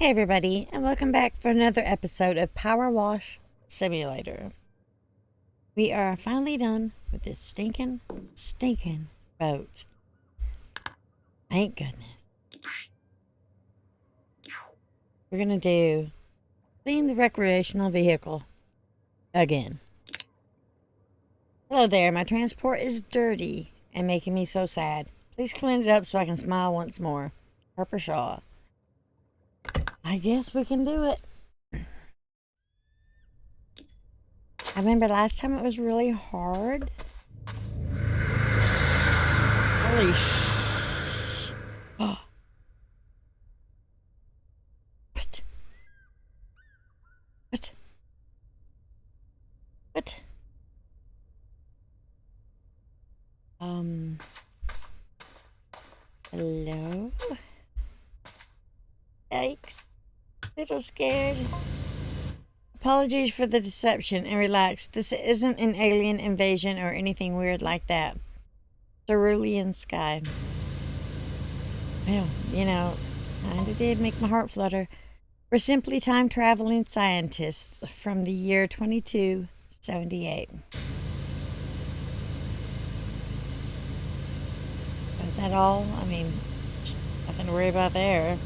Hey everybody, and welcome back for another episode of PowerWash Simulator. We are finally done with this stinking boat. Thank goodness. We're gonna clean the recreational vehicle again. Hello there, my transport is dirty and making me so sad. Please clean it up so I can smile once more. Harper Shaw. I guess we can do it. I remember last time it was really hard. Holy sh... Oh. What? What? What? Hello? Yikes. Little scared. Apologies for the deception and relax. This isn't an alien invasion or anything weird like that. Cerulean sky. Well, you know, kinda did make my heart flutter. We're simply time-traveling scientists from the year 2278. Is that all? I mean, nothing to worry about there.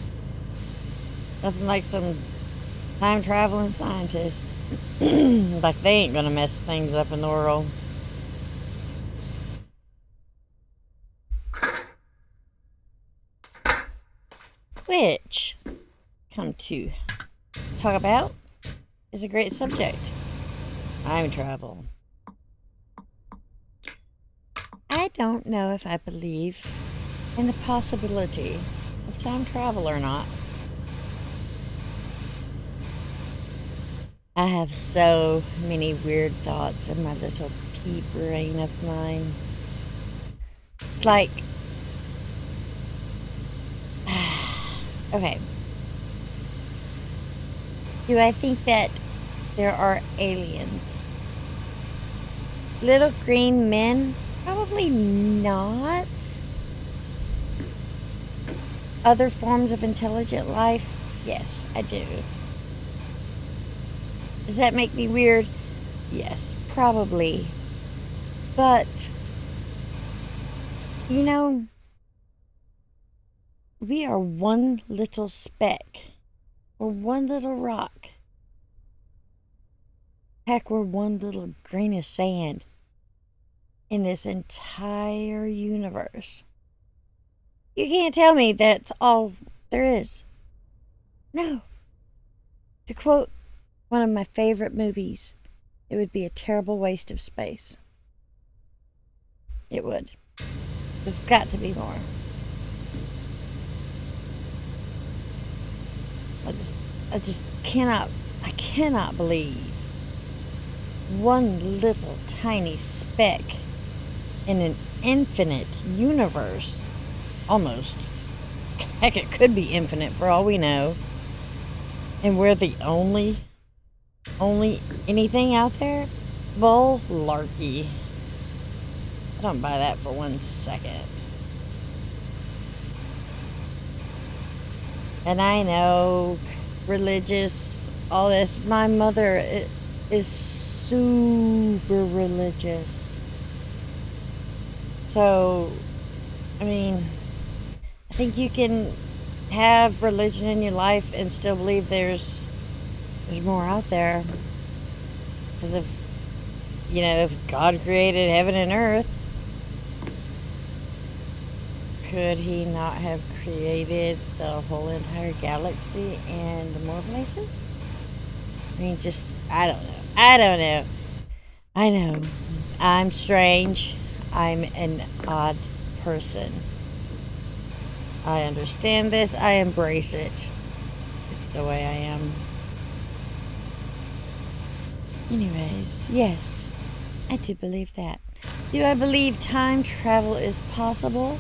Nothing like some time-traveling scientists. Like they ain't gonna mess things up in the world. Which, come to talk about, is a great subject. Time travel. I don't know if I believe in the possibility of time travel or not. I have so many weird thoughts in my little pea brain of mine. It's like... Okay. Do I think that there are aliens? Little green men? Probably not. Other forms of intelligent life? Yes, I do. Does that make me weird? Yes, probably. But, you know, we are one little speck. We're one little rock. Heck, we're one little grain of sand in this entire universe. You can't tell me that's all there is. No. To quote one of my favorite movies, it would be a terrible waste of space. It would. There's got to be more. I just cannot believe one little tiny speck in an infinite universe. Almost. Heck, it could be infinite for all we know. And we're the only anything out there? Bull-larky. I don't buy that for 1 second. And I know, religious, all this. My mother is super religious. So, I mean, I think you can have religion in your life and still believe there's more out there. Because if God created heaven and earth, could he not have created the whole entire galaxy and more places? I mean, I don't know. I know. I'm strange. I'm an odd person. I understand this. I embrace it. It's the way I am. Anyways, yes, I do believe that. Do I believe time travel is possible?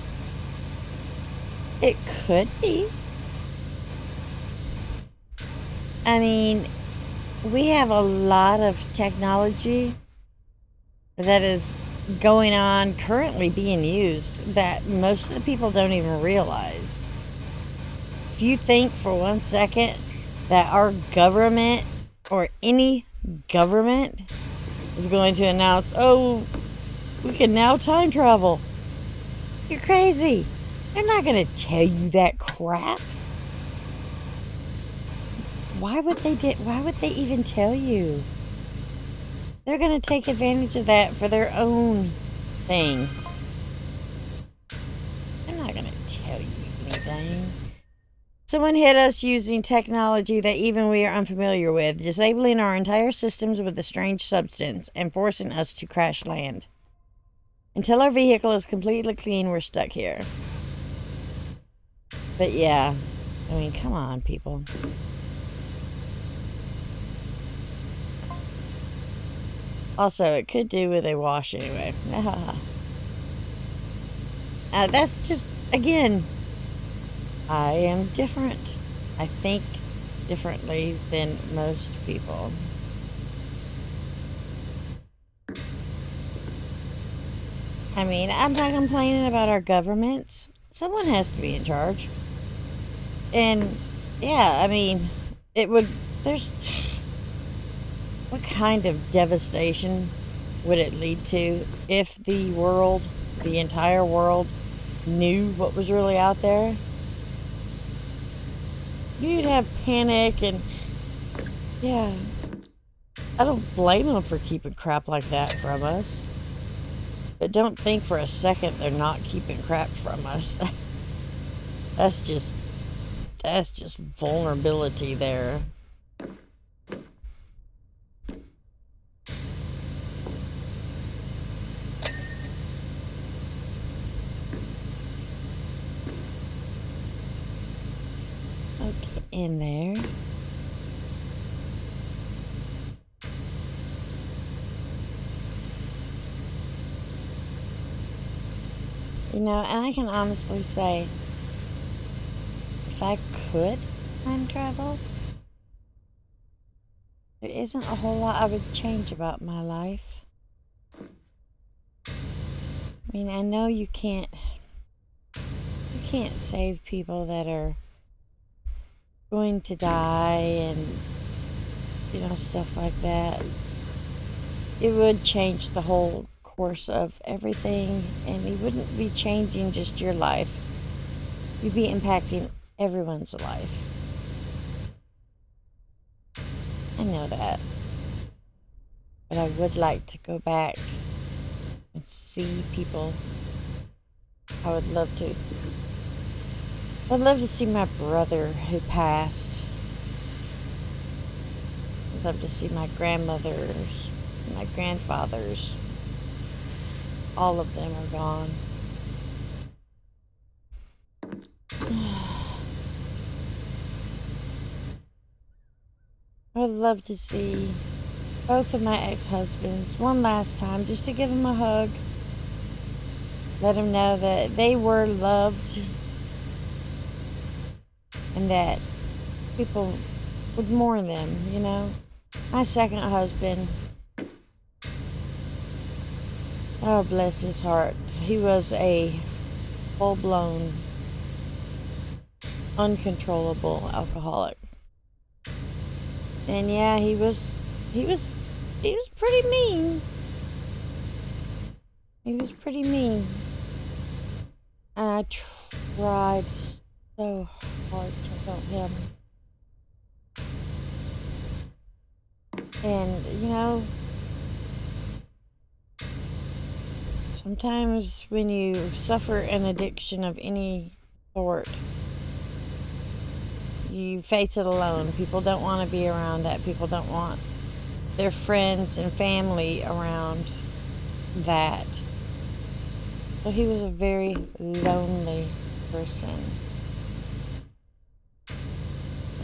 It could be. I mean, we have a lot of technology that is going on, currently being used, that most of the people don't even realize. If you think for 1 second that our government or any government is going to announce, oh, we can now time travel. You're crazy. They're not going to tell you that crap. Why would they even tell you? They're going to take advantage of that for their own thing. They're not going to tell you anything. Someone hit us using technology that even we are unfamiliar with, disabling our entire systems with a strange substance and forcing us to crash land. Until our vehicle is completely clean, we're stuck here. But yeah, I mean, come on, people. Also, it could do with a wash anyway. That's just, again, I am different. I think differently than most people. I mean, I'm not complaining about our governments. Someone has to be in charge. And, yeah, I mean, what kind of devastation would it lead to if the entire world, knew what was really out there? You'd have panic and, yeah, I don't blame them for keeping crap like that from us. But don't think for a second they're not keeping crap from us. That's just vulnerability there. Okay, in there. You know, and I can honestly say, if I could time travel, there isn't a whole lot I would change about my life. I mean, I know you can't save people that are going to die and, you know, stuff like that. It would change the whole course of everything, and you wouldn't be changing just your life. You'd be impacting everyone's life. I know that. But I would like to go back and see people. I would love to. I'd love to see my brother who passed. I'd love to see my grandmothers, my grandfathers. All of them are gone. I would love to see both of my ex-husbands one last time, just to give them a hug. Let them know that they were loved and that people would mourn them, you know. My second husband, oh, bless his heart, he was a full-blown, uncontrollable alcoholic. And yeah, he was pretty mean. He was pretty mean. And I tried so hard to help him. And, you know, sometimes when you suffer an addiction of any sort, you face it alone. People don't want to be around that. People don't want their friends and family around that. So he was a very lonely person.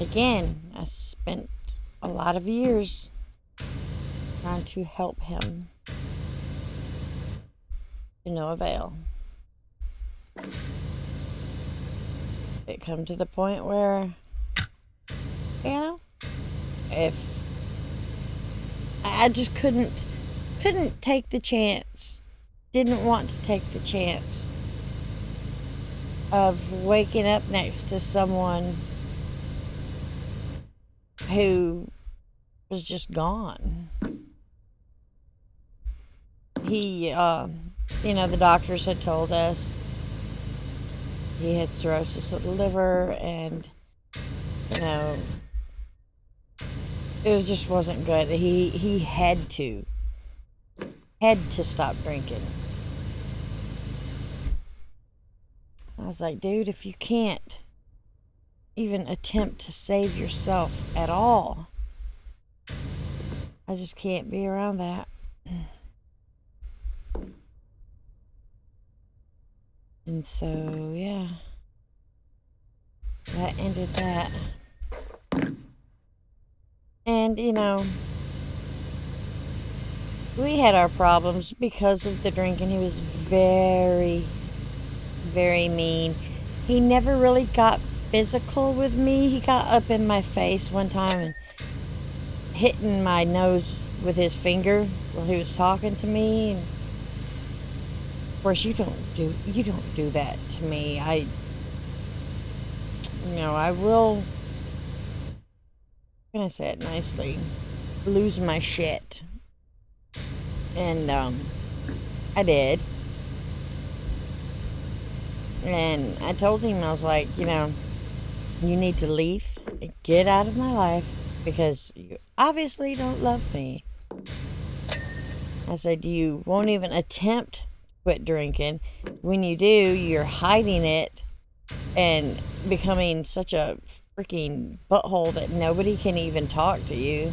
Again, I spent a lot of years trying to help him, to no avail. It come to the point where, you know, if I just couldn't take the chance, didn't want to take the chance of waking up next to someone who was just gone. He, the doctors had told us he had cirrhosis of the liver, and, it just wasn't good. He had to stop drinking. I was like, dude, if you can't even attempt to save yourself at all, I just can't be around that. And so, yeah, that ended that. And, we had our problems because of the drinking. He was very, very mean. He never really got physical with me. He got up in my face one time and hitting my nose with his finger while he was talking to me. And of course, you don't do that to me. I will, how can I say it nicely, lose my shit. And I did. And I told him, I was like, you need to leave and get out of my life because you obviously don't love me. I said, you won't even attempt to quit drinking. When you do, you're hiding it and becoming such a freaking butthole that nobody can even talk to you.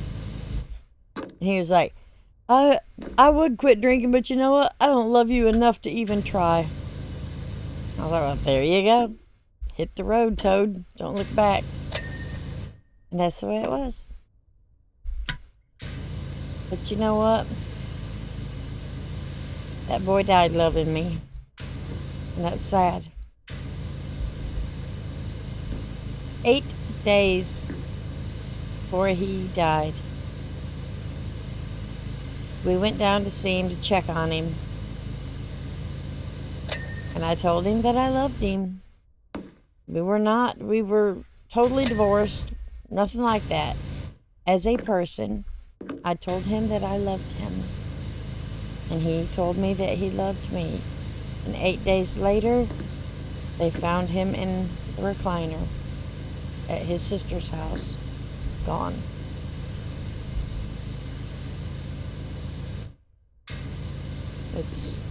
And he was like, I would quit drinking, but you know what? I don't love you enough to even try. I was like, well, there you go. Hit the road, Toad. Don't look back. And that's the way it was. But you know what? That boy died loving me. And that's sad. 8 days before he died, we went down to see him to check on him. And I told him that I loved him. We were totally divorced. Nothing like that. As a person, I told him that I loved him. And he told me that he loved me. And 8 days later, they found him in the recliner at his sister's house. Gone. It's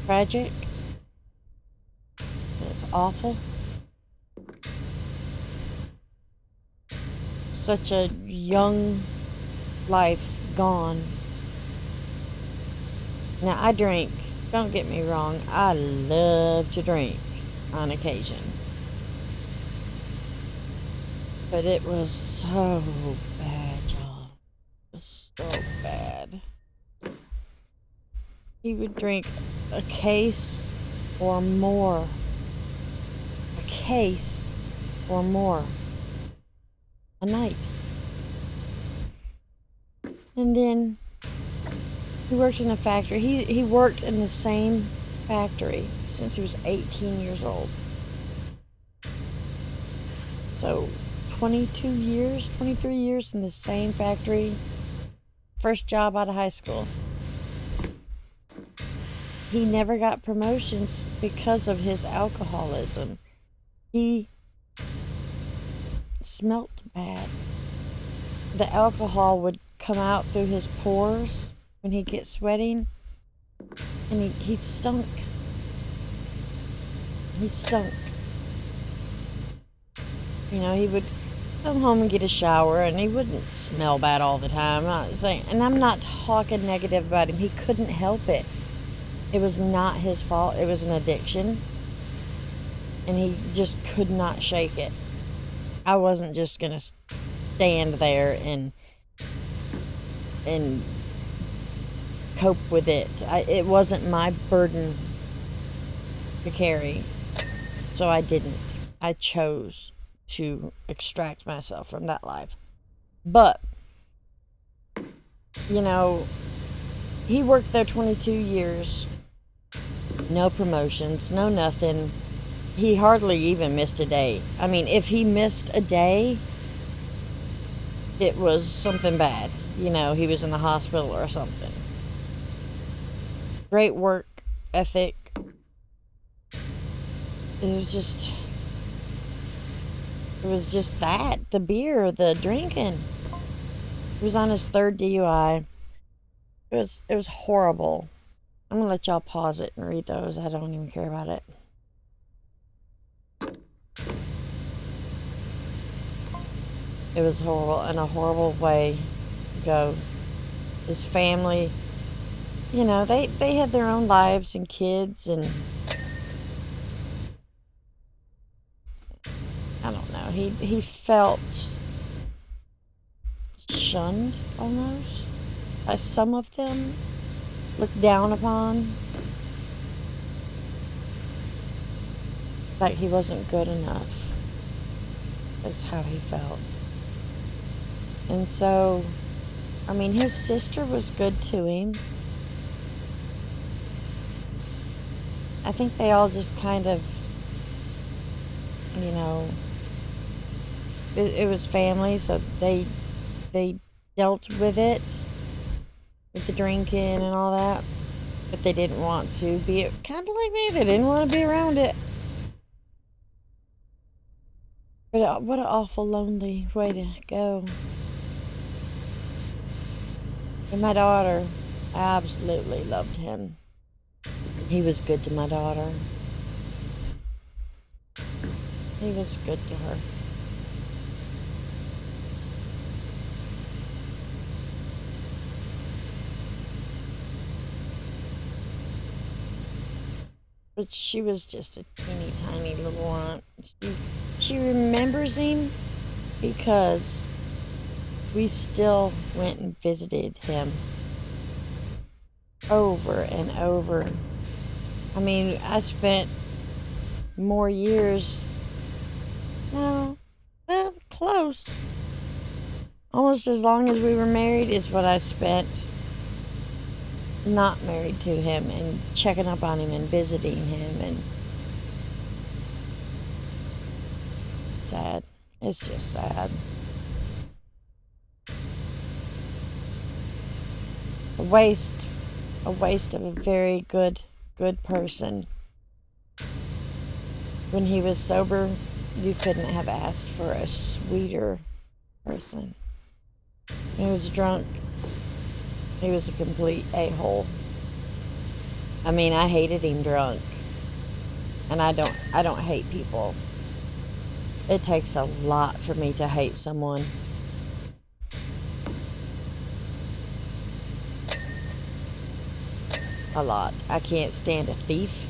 tragic. It's awful. Such a young life gone. Now, I drink. Don't get me wrong. I love to drink on occasion. But it was so bad, y'all. It was so bad. He would drink a case or more. A case or more a night. And then he worked in a factory. He worked in the same factory since he was 18 years old. So 22 years, 23 years in the same factory. First job out of high school. He never got promotions because of his alcoholism. He smelt bad. The alcohol would come out through his pores when he'd get sweating. And he stunk. He stunk. He would come home and get a shower, and he wouldn't smell bad all the time. And I'm not talking negative about him. He couldn't help it. It was not his fault. It was an addiction. And he just could not shake it. I wasn't just going to stand there and cope with it. It wasn't my burden to carry. So I didn't. I chose to extract myself from that life. But, he worked there 22 years. No promotions, no nothing. He hardly even missed a day. I mean, if he missed a day, it was something bad. You know, he was in the hospital or something. Great work ethic. It was just that. The beer, the drinking. He was on his third DUI. It was horrible. I'm gonna let y'all pause it and read those. I don't even care about it. It was horrible, and a horrible way to go. His family, you know, they had their own lives and kids, and I don't know. He felt shunned almost by some of them, looked down upon, like he wasn't good enough. That's how he felt. And so, I mean, his sister was good to him. I think they all just kind of, you know, it was family, so they dealt with it, with the drinking and all that, but they didn't want to be it. Kind of like me, they didn't want to be around it. But what an awful lonely way to go. And my daughter, I absolutely loved him. He was good to my daughter. He was good to her. But she was just a teeny tiny little one. She remembers him because we still went and visited him over and over. I mean, I spent more years, no, well, close. Almost as long as we were married is what I spent not married to him and checking up on him and visiting him, and sad. It's just sad. A waste of a very good person. When he was sober, you couldn't have asked for a sweeter person. When he was drunk, he was a complete a-hole. I mean, I hated him drunk. And I don't hate people. It takes a lot for me to hate someone. A lot. I can't stand a thief.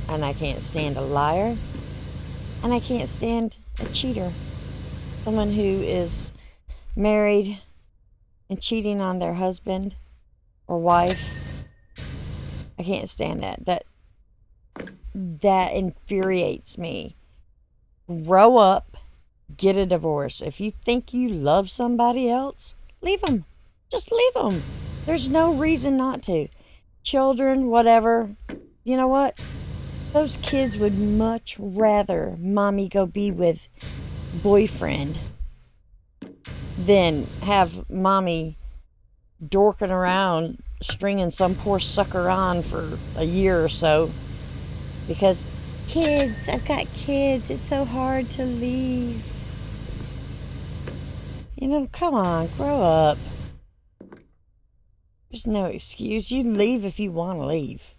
And I can't stand a liar. And I can't stand a cheater. Someone who is married and cheating on their husband or wife. I can't stand that. That infuriates me. Grow up, get a divorce. If you think you love somebody else, leave them. Just leave them. There's no reason not to. Children, whatever. You know what? Those kids would much rather mommy go be with boyfriend than have mommy dorking around stringing some poor sucker on for a year or so. Because kids, I've got kids, it's so hard to leave. You know, come on, grow up. There's no excuse. You leave if you want to leave.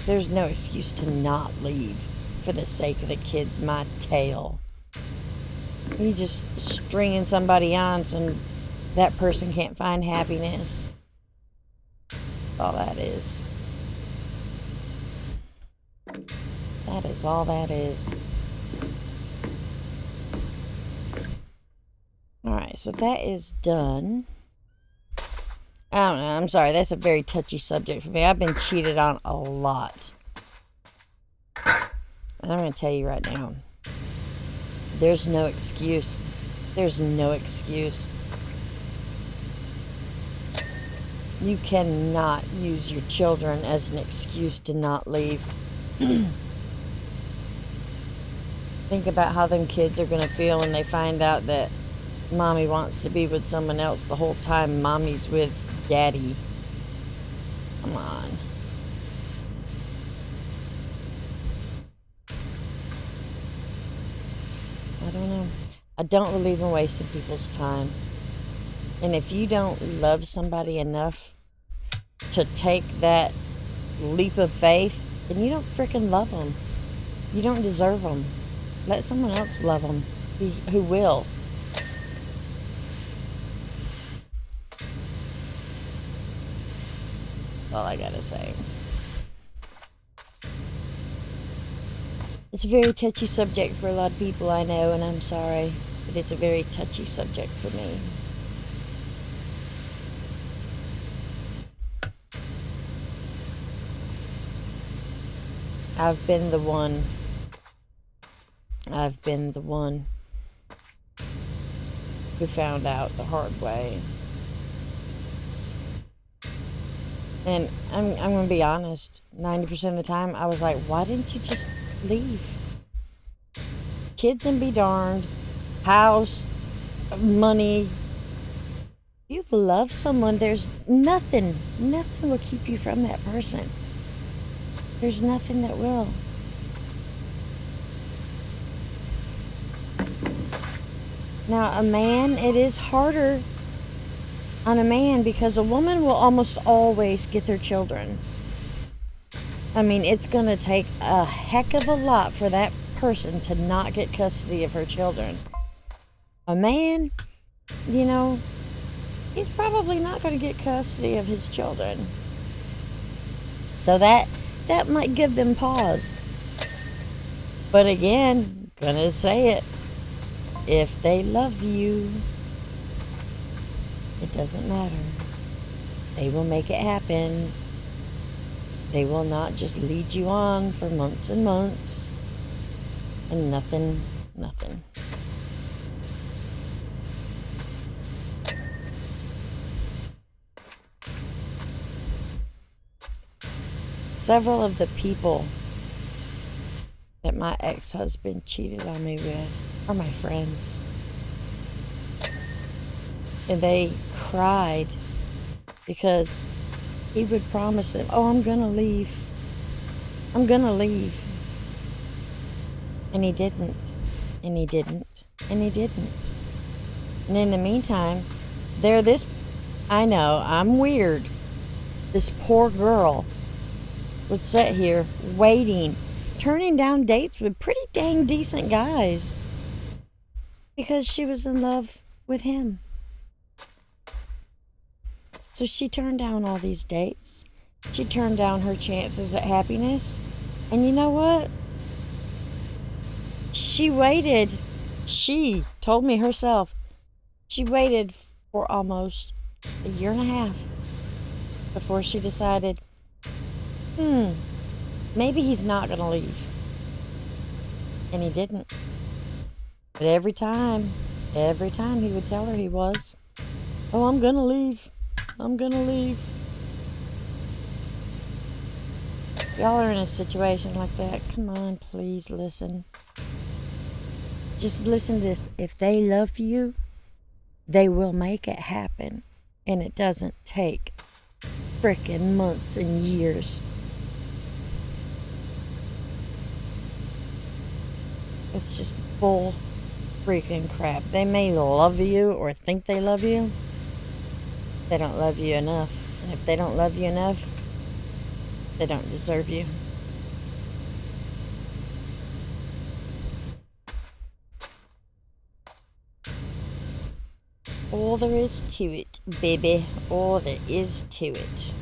There's no excuse to not leave for the sake of the kids. My tail. You just stringing somebody on so that person can't find happiness. That's all that is. That is all that is. Alright, so that is done. I don't know, I'm sorry, that's a very touchy subject for me. I've been cheated on a lot. And I'm going to tell you right now, there's no excuse. There's no excuse. You cannot use your children as an excuse to not leave. Think about how them kids are going to feel when they find out that mommy wants to be with someone else the whole time mommy's with daddy. Come on. I don't know. I don't believe in wasting people's time. And if you don't love somebody enough to take that leap of faith, then you don't freaking love them. You don't deserve them. Let someone else love them who will. That's all I gotta say. It's a very touchy subject for a lot of people, I know, and I'm sorry, but it's a very touchy subject for me. I've been the one who found out the hard way. And I'm going to be honest, 90% of the time I was like, why didn't you just leave? Kids and be darned, house, money. If you love someone, there's nothing will keep you from that person. There's nothing that will. Now, a man, it is harder on a man because a woman will almost always get their children. I mean, it's going to take a heck of a lot for that person to not get custody of her children. A man, you know, he's probably not going to get custody of his children. So that might give them pause. But again, gonna say it. If they love you, it doesn't matter. They will make it happen. They will not just lead you on for months and months and nothing. Several of the people that my ex-husband cheated on me with are my friends. And they cried because he would promise them, oh, I'm gonna leave. And he didn't. And he didn't. And he didn't. And in the meantime, I know, I'm weird. This poor girl would sit here waiting, turning down dates with pretty dang decent guys because she was in love with him. So she turned down all these dates. She turned down her chances at happiness. And you know what? She waited. She told me herself. She waited for almost a year and a half before she decided, maybe he's not going to leave. And he didn't. But every time he would tell her he was, oh, I'm going to leave. If y'all are in a situation like that, come on, please listen. Just listen to this. If they love you, they will make it happen. And it doesn't take frickin' months and years. It's just bull freaking crap. They may love you or think they love you. They don't love you enough. And if they don't love you enough, they don't deserve you. All there is to it, baby. All there is to it.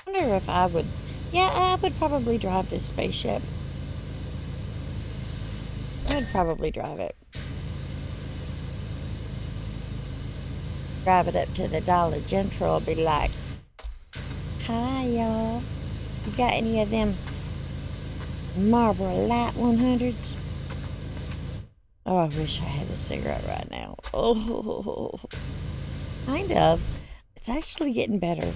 I wonder if I would... Yeah, I would probably drive this spaceship. I'd probably drive it. Drive it up to the Dollar General, be like, hi, y'all. You got any of them Marlboro Light 100s? Oh, I wish I had a cigarette right now. Oh, kind of. It's actually getting better.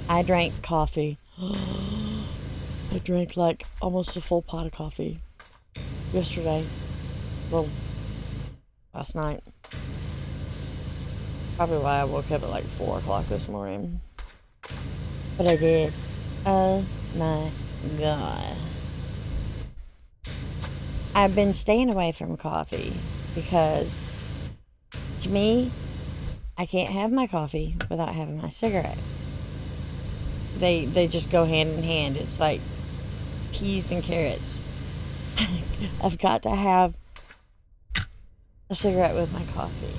I drank coffee. I drank like almost a full pot of coffee yesterday. Well, last night. Probably why I woke up at like 4 o'clock this morning. But I did. Oh my god. I've been staying away from coffee because to me, I can't have my coffee without having my cigarette. They just go hand in hand. It's like peas and carrots. I've got to have a cigarette with my coffee.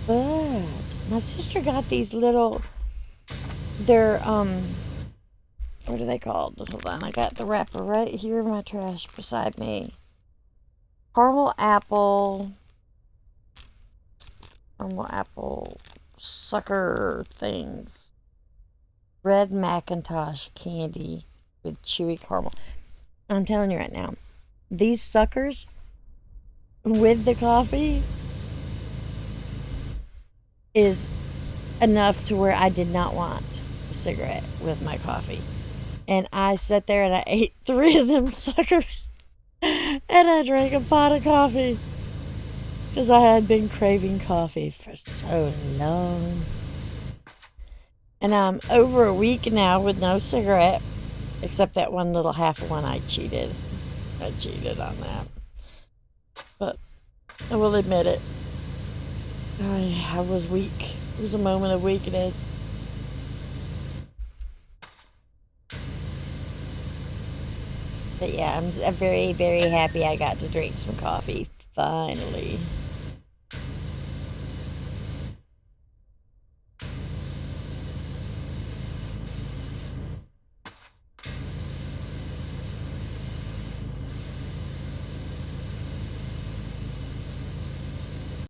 But my sister got these little, they're what are they called? Hold on, I got the wrapper right here in my trash beside me. Caramel apple sucker things. Red Macintosh candy with chewy caramel. I'm telling you right now, these suckers with the coffee is enough to where I did not want a cigarette with my coffee. And I sat there and I ate 3 of them suckers. And I drank a pot of coffee. Because I had been craving coffee for so long. And I'm over a week now with no cigarette. Except that one little half of one I cheated. I cheated on that. But I will admit it. I was weak. It was a moment of weakness. But yeah, I'm very, very happy I got to drink some coffee. Finally.